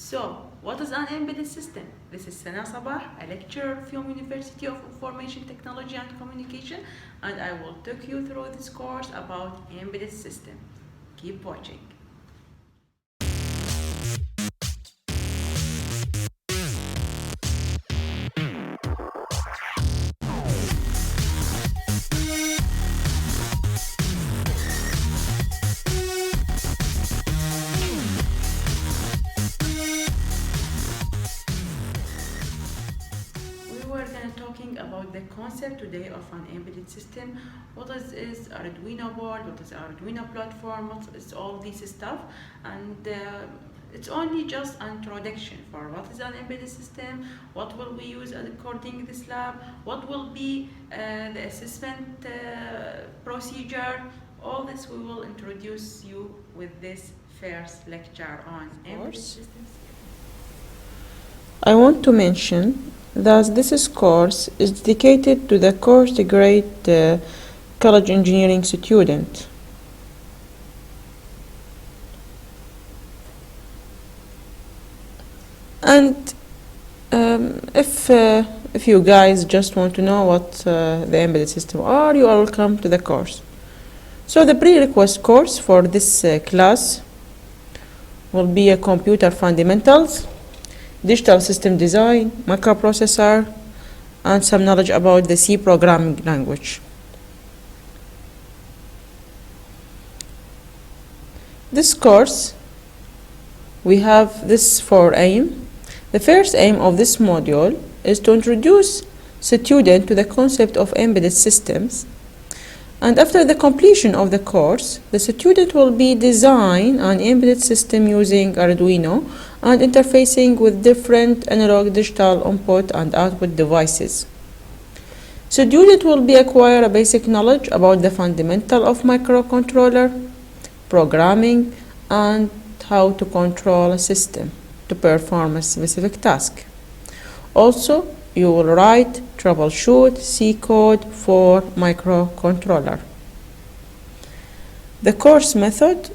So, what is an embedded system? This is Sana Sabah, a lecturer from University of Information Technology and Communication, and I will talk you through this course about embedded system. Keep watching. We were gonna talking about the concept today of an embedded system. What is Arduino board? What is Arduino platform? What is all this stuff? And it's only just an introduction for what is an embedded system, what will we use according to this lab, what will be the assessment procedure. All this we will introduce you with this first lecture on embedded systems. I want to mention that this course is dedicated to the course grade college engineering student. And if you guys just want to know what the embedded system are, you are welcome to the course. So the prerequisite course for this class will be a computer fundamentals, digital system design, microprocessor, and some knowledge about the C programming language. This course, we have this for aim. The first aim of this module is to introduce students to the concept of embedded systems. And after the completion of the course, the student will be design an embedded system using Arduino and interfacing with different analog digital input and output devices. Student will be acquire a basic knowledge about the fundamental of microcontroller, programming, and how to control a system to perform a specific task. Also, you will write, troubleshoot C code for microcontroller. The course method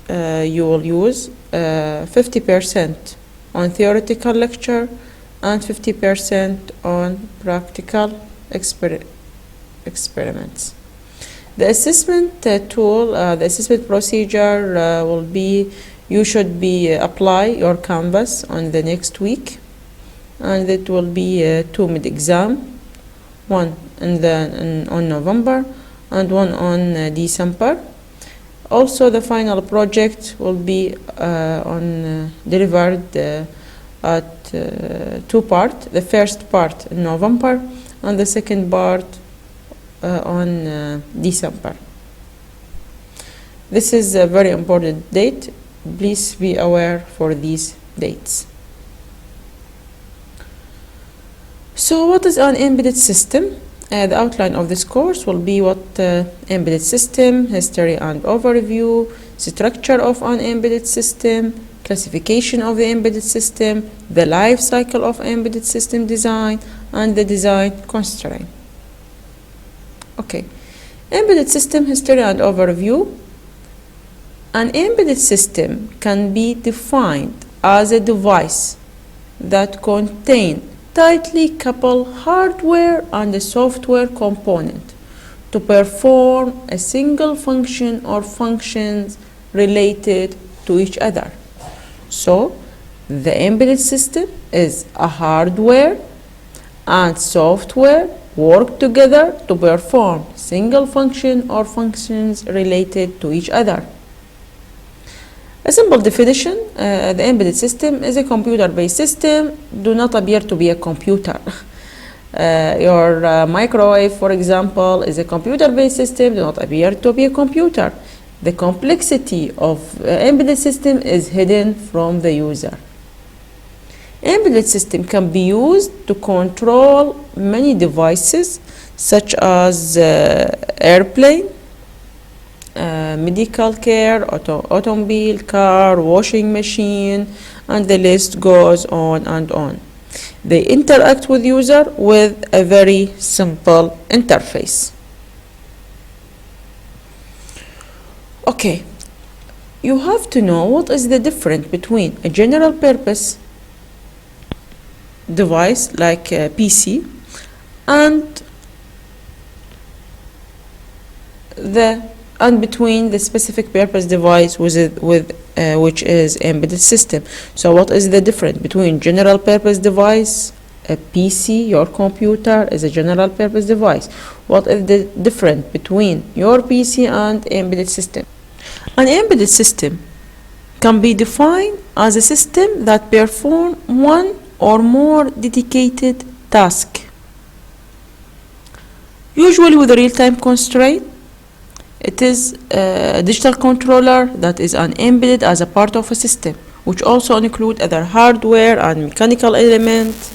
you will use 50% on theoretical lecture and 50% on practical experiments. The assessment tool, the assessment procedure will be, you should be apply your Canvas on the next week, and it will be 2 mid-exam, one on November and one on December. Also, the final project will be delivered at 2 parts. The first part in November and the second part on December. This is a very important date. Please be aware for these dates. So what is an embedded system? The outline of this course will be what embedded system, history and overview, structure of an embedded system, classification of the embedded system, the life cycle of embedded system design, and the design constraint. Okay, embedded system history and overview. An embedded system can be defined as a device that contains tightly coupled hardware and a software component to perform a single function or functions related to each other. So, the embedded system is a hardware and software work together to perform single function or functions related to each other. A simple definition, the embedded system is a computer-based system, do not appear to be a computer. Your microwave, for example, is a computer-based system, do not appear to be a computer. The complexity of embedded system is hidden from the user. Embedded system can be used to control many devices such as airplane, medical care, automobile, car, washing machine, and the list goes on and on. They interact with user with a very simple interface. Okay, you have to know what is the difference between a general purpose device like a PC and between the specific purpose device which is embedded system. So what is the difference between general purpose device? A PC, your computer, is a general purpose device. What is the difference between your PC and embedded system? An embedded system can be defined as a system that performs one or more dedicated tasks, usually with a real-time constraint. It is a digital controller that is embedded as a part of a system, which also include other hardware and mechanical elements.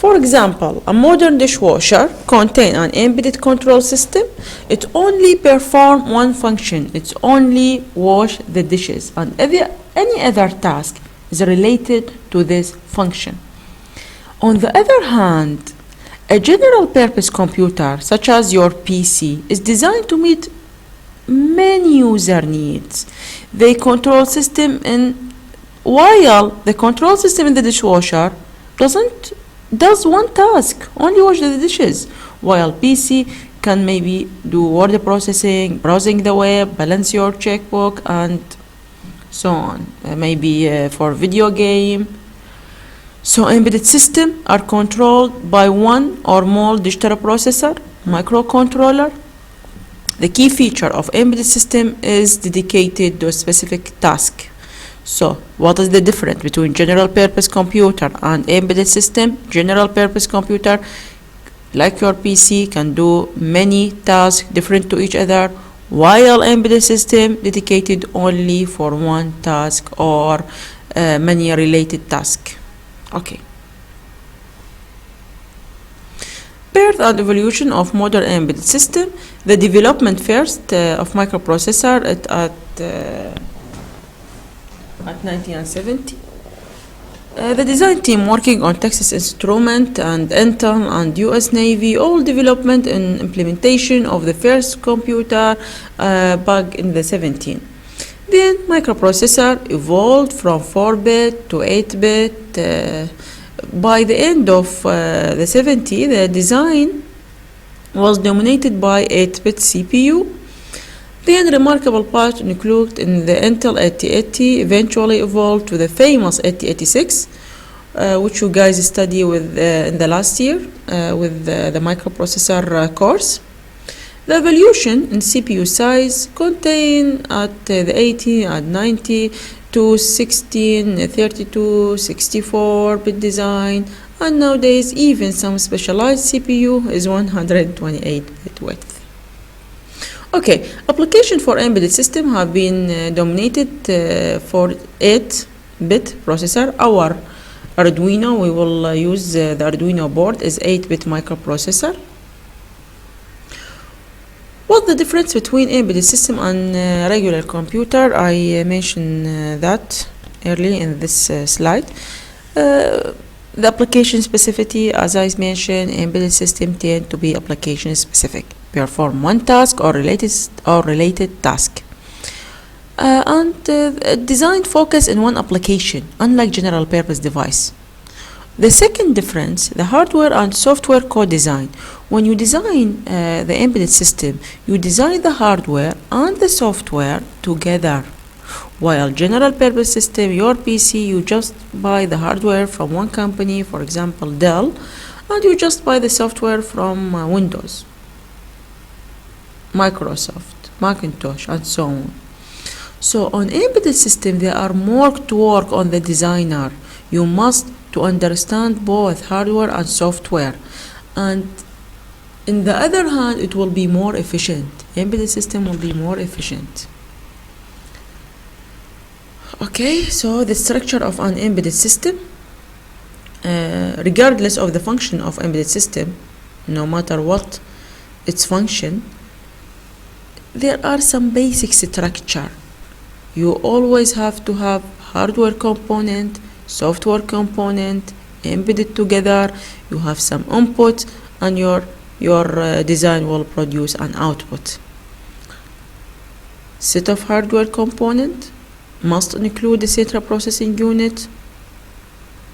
For example, a modern dishwasher contains an embedded control system. It only performs one function. It only wash the dishes, and any other task is related to this function. On the other hand, a general purpose computer, such as your PC, is designed to meet many user needs. While the control system in the dishwasher does one task, only wash the dishes, while PC can maybe do word processing, browsing the web, balance your checkbook, and so on, maybe for video game. So embedded systems are controlled by one or more digital processor, microcontroller. The key feature of embedded system is dedicated to a specific task. So what is the difference between general purpose computer and embedded system? General purpose computer, like your PC, can do many tasks different to each other, while embedded system dedicated only for one task or many related tasks. Okay. Birth and evolution of modern embedded system. The development first of microprocessor at 1970. The design team working on Texas Instruments and Intel and US Navy, all development and implementation of the first computer back in the 70s. Then microprocessor evolved from 4-bit to 8-bit. By the end of the 70s, the design was dominated by 8-bit CPU. The remarkable part included in the Intel 8080 eventually evolved to the famous 8086, which you guys study with in the last year with the microprocessor course. The evolution in CPU size contained at the 80 and 90 to 16, 32, 64-bit design, and nowadays even some specialized CPU is 128-bit width. Okay, application for embedded system have been dominated for 8-bit processor. Our Arduino, we will use the Arduino board is 8-bit microprocessor. What's the difference between embedded system and regular computer? I mentioned that early in this slide. The application specificity, as I mentioned, embedded system tend to be application specific, perform one task or related task, and design focus in one application, unlike general purpose device. The second difference, the hardware and software co-design. When you design the embedded system, you design the hardware and the software together. While general purpose system, your PC, you just buy the hardware from one company, for example Dell, and you just buy the software from Windows, Microsoft, Macintosh, and so on. So on embedded system, there are more to work on the designer. You must to understand both hardware and software, and in the other hand, it will be more efficient. Embedded system will be more efficient. Okay, so the structure of an embedded system, regardless of the function of embedded system, no matter what its function, there are some basic structure. You always have to have hardware component, software component embedded together. You have some input, and your design will produce an output. Set of hardware component, must include the central processing unit.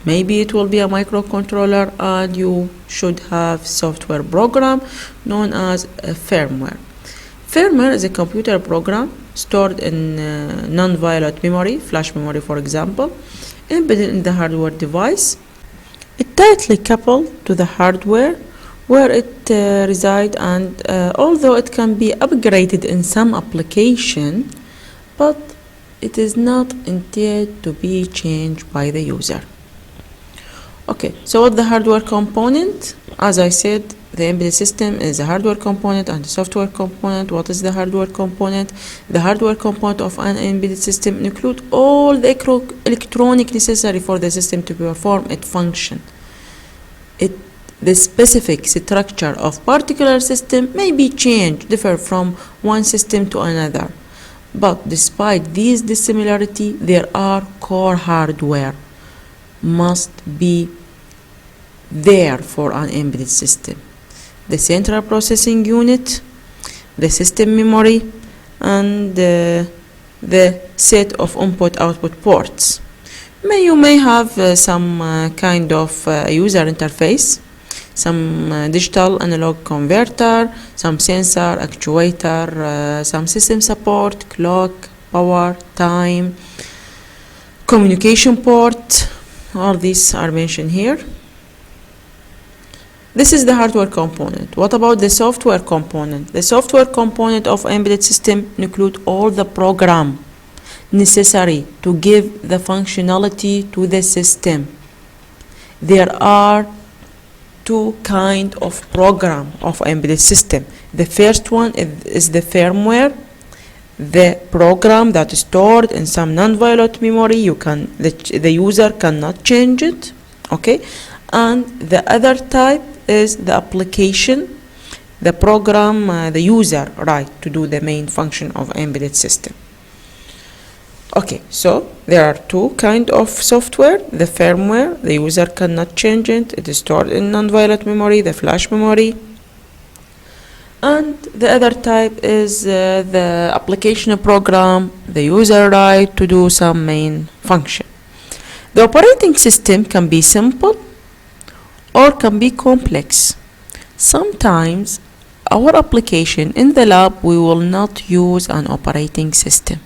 Maybe it will be a microcontroller, and you should have software program known as a firmware. Firmware is a computer program stored in non-volatile memory, flash memory for example, embedded in the hardware device. It tightly coupled to the hardware where it resides, and although it can be upgraded in some application, but it is not intended to be changed by the user. Okay, so what the hardware component? As I said, the embedded system is a hardware component and a software component. What is the hardware component? The hardware component of an embedded system include all the electronic necessary for the system to perform its function. The specific structure of particular system may be changed, differ from one system to another. But despite these dissimilarity, there are core hardware must be there for an embedded system. The central processing unit, the system memory, and the set of input-output ports. You may have some kind of user interface, some digital analog converter, some sensor, actuator, some system support, clock, power, time, communication port. All these are mentioned here. This is the hardware component. What about the software component? The software component of embedded system include all the program necessary to give the functionality to the system. There are two kinds of program of embedded system. The first one is the firmware, the program that is stored in some non-volatile memory. The user cannot change it. Okay, and the other type is the application, the program the user write to do the main function of embedded system. Okay, so there are two kinds of software. The firmware, the user cannot change it. It is stored in non-volatile memory, the flash memory. And the other type is the application program, the user write to do some main function. The operating system can be simple or can be complex. Sometimes our application in the lab, we will not use an operating system.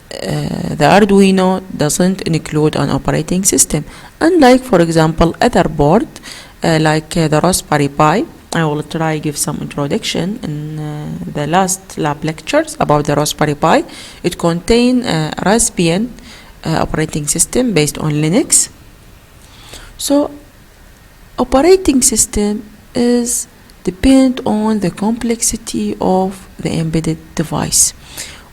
The Arduino doesn't include an operating system, unlike for example other board like the Raspberry Pi. I will try give some introduction in the last lab lectures about the Raspberry Pi. It contains a Raspbian operating system based on Linux. So operating system is depend on the complexity of the embedded device.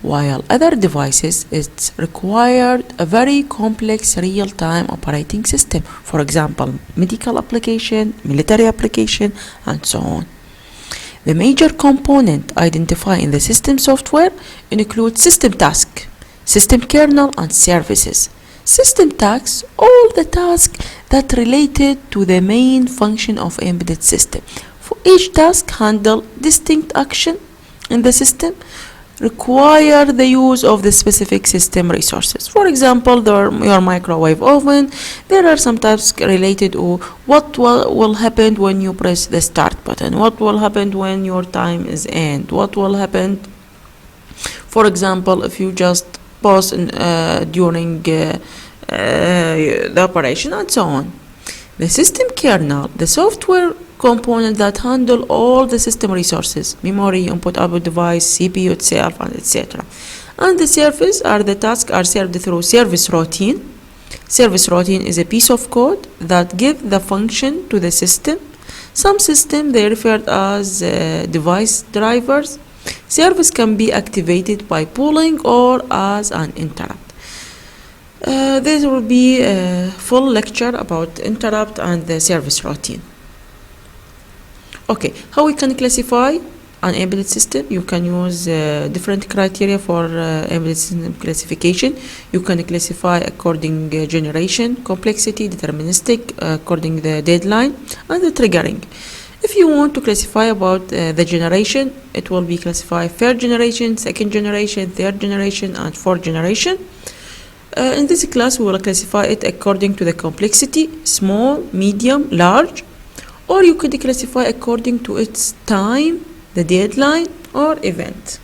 While other devices, it's required a very complex real-time operating system. For example, medical application, military application, and so on. The major component identified in the system software include system task, system kernel, and services. System tasks, all the tasks that related to the main function of embedded system. For each task handle distinct action in the system, require the use of the specific system resources. For example, your microwave oven, there are some tasks related to what will happen when you press the start button, what will happen when your time is end, what will happen, for example, if you just pause during the operation, and so on. The system kernel, the software component that handle all the system resources, memory, input-output device, CPU itself, and etc. And the service are the tasks are served through service routine. Service routine is a piece of code that give the function to the system. Some system they referred as device drivers. Service can be activated by pulling or as an interrupt. There will be a full lecture about interrupt and the service routine. Okay, how we can classify an embedded system? You can use different criteria for embedded system classification. You can classify according generation, complexity, deterministic, according the deadline, and the triggering. If you want to classify about the generation, it will be classified first generation, second generation, third generation, and fourth generation. In this class, we will classify it according to the complexity, small, medium, large, or you could classify according to its time, the deadline, or event.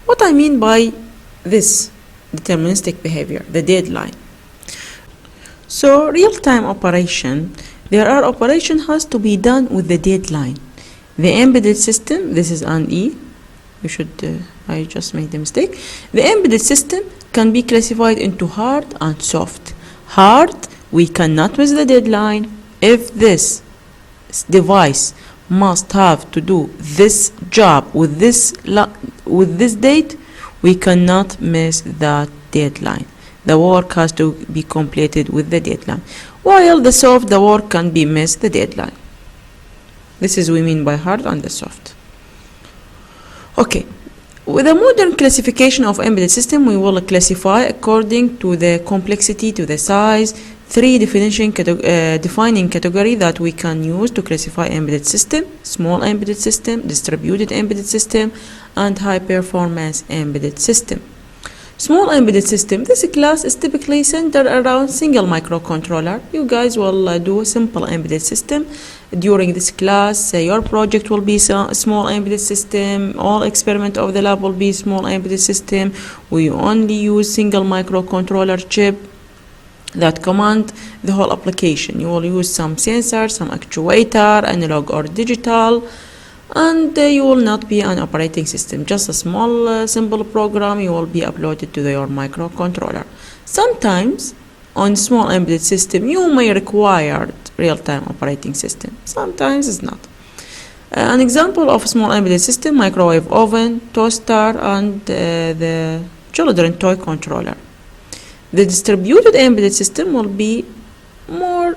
What I mean by this deterministic behavior, the deadline. So, real-time operation, there are operation has to be done with the deadline. The embedded system, this is an E, I just made a mistake. The embedded system can be classified into hard and soft. Hard, we cannot miss the deadline. If this device must have to do this job with this date, we cannot miss that deadline. The work has to be completed with the deadline. While the soft, the work can be missed the deadline. This is what we mean by hard and the soft. Okay, with a modern classification of embedded system, we will classify according to the complexity, to the size, three defining category that we can use to classify embedded system: small embedded system, distributed embedded system, and high performance embedded system. Small embedded system, this class is typically centered around single microcontroller. You guys will do a simple embedded system. During this class, your project will be a small embedded system. All experiment of the lab will be small embedded system. We only use single microcontroller chip that command the whole application. You will use some sensor, some actuator, analog or digital, and you will not be an operating system. Just a small simple program you will be uploaded to your microcontroller. Sometimes on small embedded system you may require real-time operating system. Sometimes it's not. An example of small embedded system: microwave oven, toaster, and the children toy controller. The distributed embedded system will be more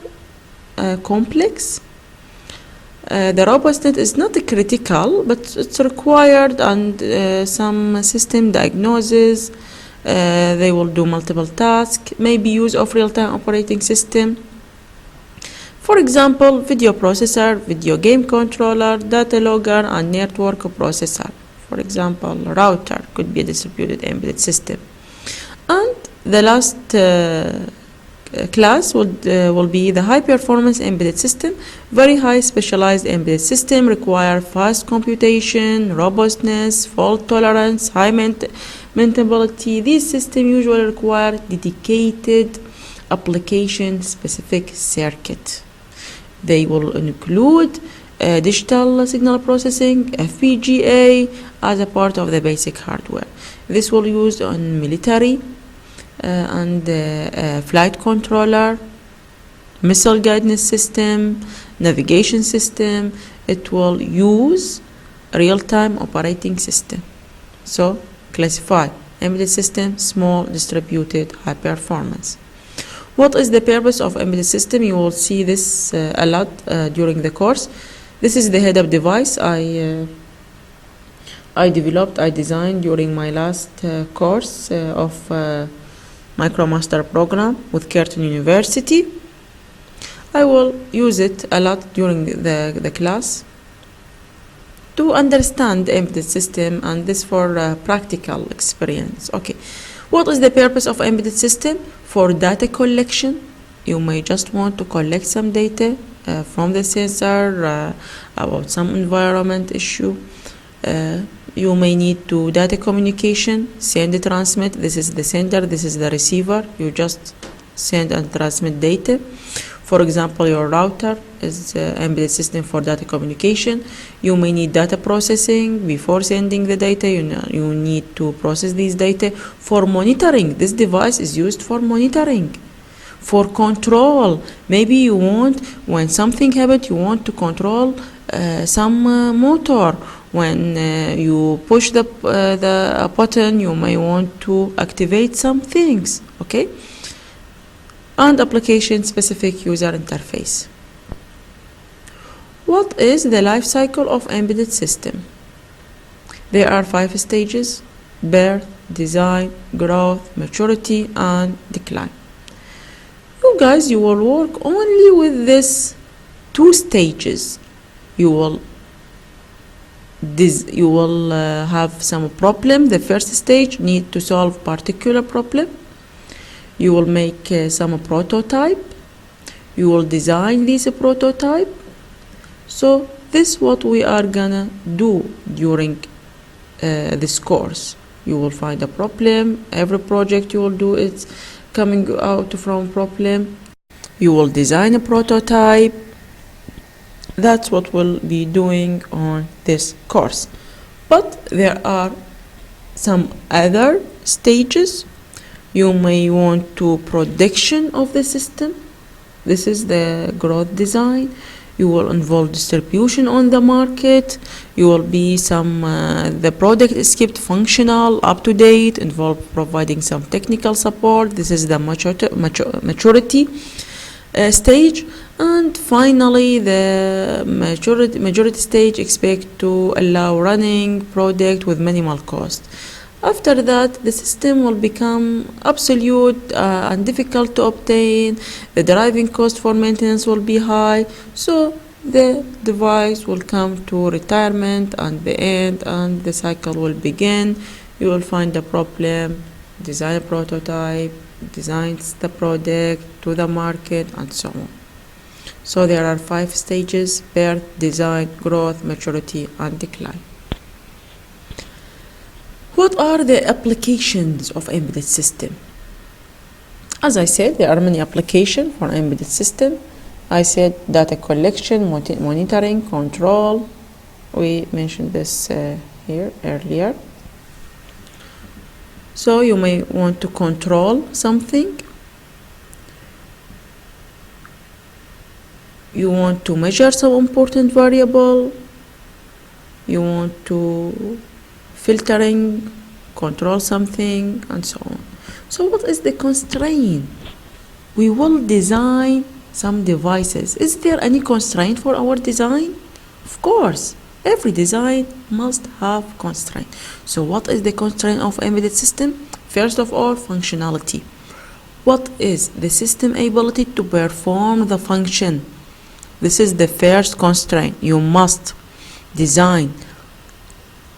complex. The robustness is not critical, but it's required, and some system diagnosis. They will do multiple tasks, maybe use of real-time operating system. For example, video processor, video game controller, data logger, and network processor. For example, router could be a distributed embedded system. And the last class will be the high performance embedded system. Very high specialized embedded system require fast computation, robustness, fault tolerance, high maintainability. These systems usually require dedicated application specific circuit. They will include digital signal processing, FPGA, as a part of the basic hardware. This will use on military and flight controller, missile guidance system, navigation system. It will use real-time operating system. So classify embedded system: small, distributed, high performance. What is the purpose of embedded system? You will see this a lot during the course. This is the head-up device I designed during my last course of MicroMaster program with Curtin University. I will use it a lot during the class to understand the embedded system, and this for practical experience. Okay, what is the purpose of embedded system? For data collection. You may just want to collect some data from the sensor about some environment issue. You may need to data communication, send and transmit. This is the sender, this is the receiver. You just send and transmit data. For example, your router is embedded system for data communication. You may need data processing before sending the data. You need to process these data. For monitoring, this device is used for monitoring. For control, maybe you want, when something happens, you want to control some motor. When you push the button, you may want to activate some things. Okay, and application specific user interface. What is the life cycle of embedded system? There are 5 stages: birth, design, growth, maturity, and decline. You guys, you will work only with these 2 stages. You will you will have some problem. The first stage need to solve particular problem. You will make some prototype. You will design this prototype. So this is what we are gonna do during this course. You will find a problem. Every project you will do is coming out from problem. You will design a prototype. That's what we'll be doing on this course. But there are some other stages. You may want to prediction of the system. This is the growth design. You will involve distribution on the market. You will be the product is kept functional, up to date, involve providing some technical support. This is the maturity stage. And finally, the majority stage expect to allow running product with minimal cost. After that, the system will become absolute and difficult to obtain. The driving cost for maintenance will be high. So the device will come to retirement and the end, and the cycle will begin. You will find a problem, design a prototype, design the product to the market, and so on. So there are 5 stages: birth, design, growth, maturity, and decline. What are the applications of embedded system? As I said, there are many applications for embedded system. I said data collection, monitoring, control. We mentioned this here earlier. So you may want to control something. You want to measure some important variable. You want to filtering, control something, and so on. So what is the constraint? We will design some devices. Is there any constraint for our design? Of course, every design must have constraint. So what is the constraint of embedded system? First of all, functionality. What is the system ability to perform the function? This is the first constraint. You must design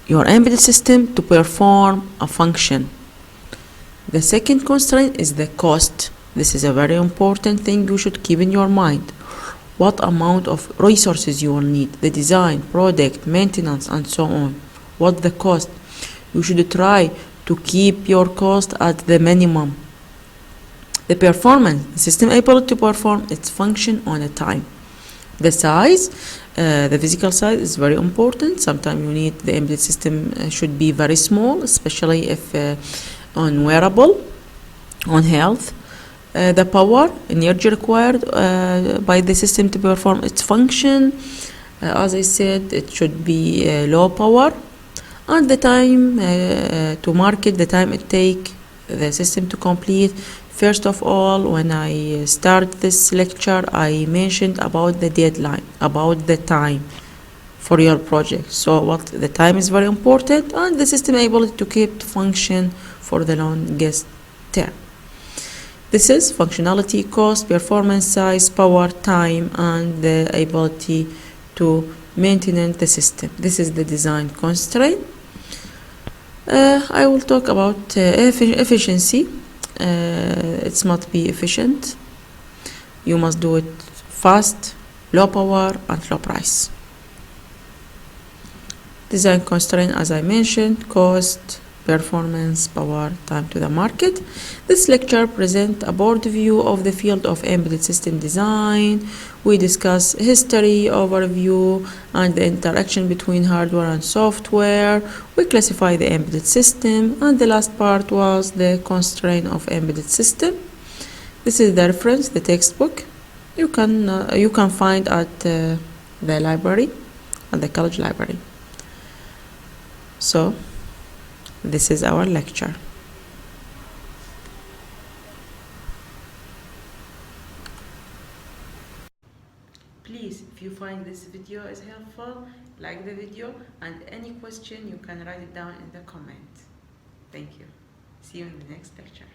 your embedded system to perform a function. The second constraint is the cost. This is a very important thing you should keep in your mind. What amount of resources you will need, the design, product, maintenance, and so on. What the cost? You should try to keep your cost at the minimum. The performance, the system able to perform its function on a time. The size, the physical size is very important. Sometimes you need the embedded system should be very small, especially if on wearable, on health. The power, energy required by the system to perform its function. As I said, it should be low power. And the time to market, the time it take the system to complete. First of all, when I start this lecture, I mentioned about the deadline, about the time for your project. So the time is very important, and the system able to keep function for the longest term. This is functionality, cost, performance, size, power, time, and the ability to maintain the system. This is the design constraint. I will talk about efficiency. It must be efficient. You must do it fast, low power, and low price. Design constraint, as I mentioned, cost, performance, power, time to the market. This lecture presents a broad view of the field of embedded system design. We discuss history, overview, and the interaction between hardware and software. We classify the embedded system, and the last part was the constraint of embedded system. This is the reference, the textbook. You can find at the library, at the college library. So this is our lecture. Please, if you find this video is helpful, like the video, and any question you can write it down in the comment. Thank you. See you in the next lecture.